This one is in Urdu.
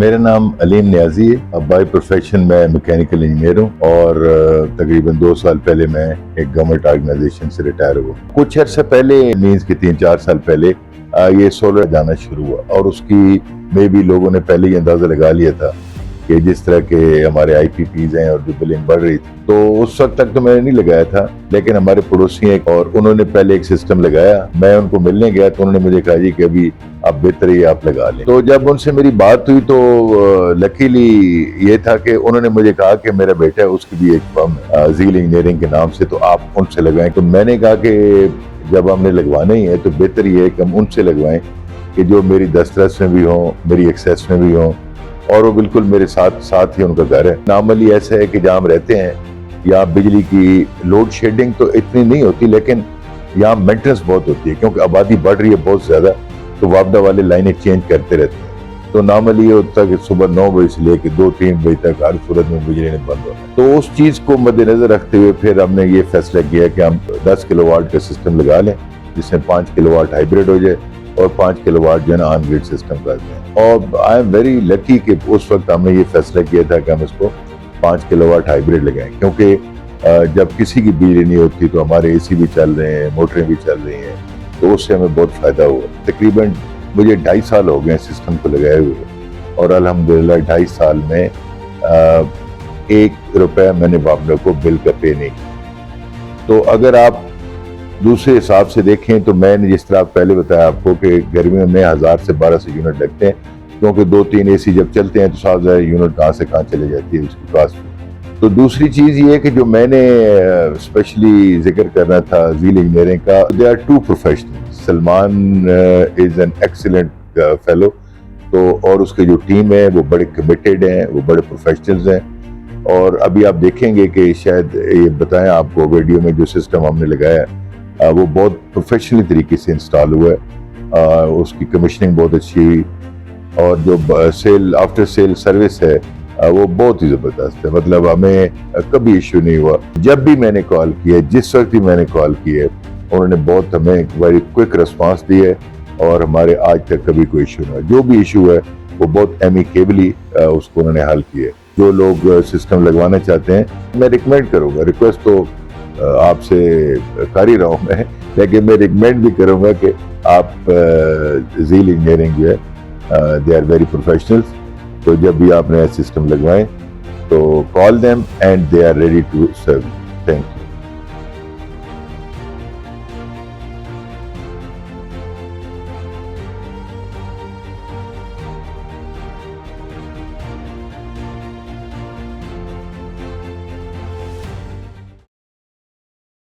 میرا نام علیم نیازی ہے. اب بائی پروفیشن میں میکینیکل انجینئر ہوں اور تقریباً 2 سال پہلے میں ایک گورنمنٹ آرگنائزیشن سے ریٹائر ہوا. کچھ عرصہ پہلے مینز کے 3-4 سال پہلے یہ سولر جانا شروع ہوا اور اس کی میں بھی لوگوں نے پہلے ہی اندازہ لگا لیا تھا کہ جس طرح کے ہمارے آئی پی پیز ہیں اور جو بلنگ بڑھ رہی تھی تو اس وقت تک تو میں نے نہیں لگایا تھا. لیکن ہمارے پڑوسی ہیں اور انہوں نے پہلے ایک سسٹم لگایا. میں ان کو ملنے گیا تو انہوں نے مجھے کہا جی کہ ابھی آپ بہتر ہی آپ لگا لیں. تو جب ان سے میری بات ہوئی تو لکیلی یہ تھا کہ انہوں نے مجھے کہا کہ میرا بیٹا ہے اس کی بھی ایک فرم ہے زیل انجینئرنگ کے نام سے, تو آپ ان سے لگائیں. تو میں نے کہا کہ جب ہم نے لگوانا ہی ہے تو بہتر یہ ہے کہ ہم ان سے لگوائیں کہ جو میری دسترس میں بھی ہوں, میری ایکسیس میں بھی ہوں اور وہ بالکل میرے ساتھ ہی ان کا گھر ہے. نارملی ایسا ہے کہ جہاں ہم رہتے ہیں یہاں بجلی کی لوڈ شیڈنگ تو اتنی نہیں ہوتی, لیکن یہاں مینٹنس بہت ہوتی ہے کیونکہ آبادی بڑھ رہی ہے بہت زیادہ, تو وابڈہ والے لائنیں چینج کرتے رہتے ہیں. تو نارملی یہ ہوتا ہے کہ صبح 9 بجے سے لے کے 2-3 بجے تک ہر صورت میں بجلی نہیں بند ہونا. تو اس چیز کو مد نظر رکھتے ہوئے پھر ہم نے یہ فیصلہ کیا کہ ہم 10 کلو واٹ کا سسٹم لگا لیں جس میں 5 کلو واٹ ہائیبریڈ ہو جائے اور 5 کلو واٹ جو ہے نا آن گریڈ سسٹم کر دیں. اور آئی ایم ویری لکی کہ اس وقت ہم نے یہ فیصلہ کیا تھا کہ ہم اس کو 5 کلو واٹ ہائیبریڈ لگائیں, کیونکہ جب کسی کی بجلی نہیں ہوتی تو ہمارے اے سی بھی چل رہے ہیں, موٹریں بھی چل رہی ہیں, تو اس سے ہمیں بہت فائدہ ہوا. تقریباً مجھے 2.5 سال ہو گئے سسٹم کو لگائے ہوئے اور الحمدللہ 2.5 سال میں 1 روپے میں نے وابڈہ کو بل کا پے نہیں کیا. تو اگر آپ دوسرے حساب سے دیکھیں تو میں نے جس طرح پہلے بتایا آپ کو کہ گرمیوں میں 1000 سے 1200 یونٹ لگتے ہیں, کیونکہ 2-3 اے سی جب چلتے ہیں تو 7,000 یونٹ کہاں سے کہاں چلے جاتی ہے اس کی کاسٹ. تو دوسری چیز یہ ہے کہ جو میں نے اسپیشلی ذکر کرنا تھا زیل انجینئرنگ کا, they are 2 professional. Salman is an excellent fellow, تو اور اس کے جو ٹیم ہے وہ بڑے کمیٹیڈ ہیں, وہ بڑے پروفیشنلز ہیں. اور ابھی آپ دیکھیں گے کہ شاید یہ بتائیں آپ کو ویڈیو میں جو سسٹم ہم نے لگایا وہ بہت پروفیشنلی طریقے سے انسٹال ہوا ہے. اس کی کمیشننگ بہت اچھی ہوئی اور جو آفٹر سیل سروس ہے وہ بہت ہی زبردست ہے. مطلب ہمیں کبھی ایشو نہیں ہوا. جب بھی میں نے کال کی ہے, جس وقت بھی میں نے کال کی ہے, انہوں نے بہت ہمیں ویری کوئک رسپانس دی ہے اور ہمارے آج تک کبھی کوئی ایشو نہیں ہوا. جو بھی ایشو ہے وہ بہت ایمیکیبلی اس کو انہوں نے حل کیا ہے. جو لوگ سسٹم لگوانا چاہتے ہیں میں ریکمینڈ کروں گا, ریکویسٹ تو آپ سے کر ہی رہا ہوں میں, لیکن میں ریکمینڈ بھی کروں گا کہ آپ زیل انجینئرنگ جو ہے دے آر ویری پروفیشنلز. تو جب بھی آپ نیا سسٹم لگوائیں تو call them and they are ready to serve. Thank you.